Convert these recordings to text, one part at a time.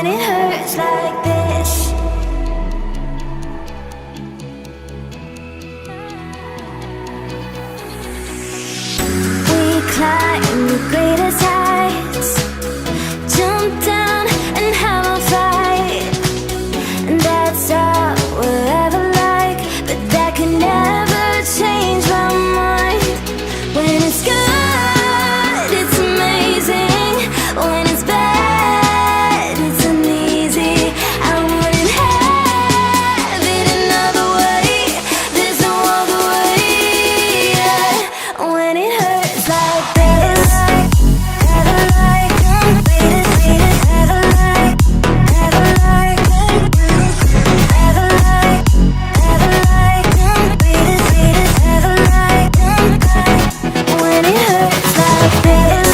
it hurts like this. We climb the greatest heights, jump down and have a fight, and that's all we'll ever like. But that can never change my mind. When it's good, it's amazing. When it's bad, it's uneasy. I wouldn't have it another way. There's no other way. Yeah. When it hurts like this, ever like, beat it, ever like, ever like, ever like, beat it, ever like. When it hurts like this,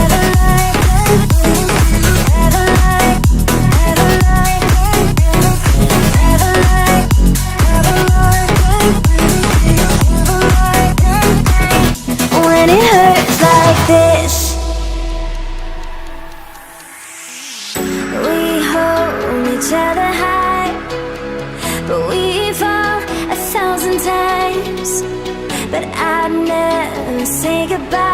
ever like, ever like, ever like, ever like, ever like. When it hurts like this, we hold each other high, but we fall 1,000 times. But I'd never say goodbye.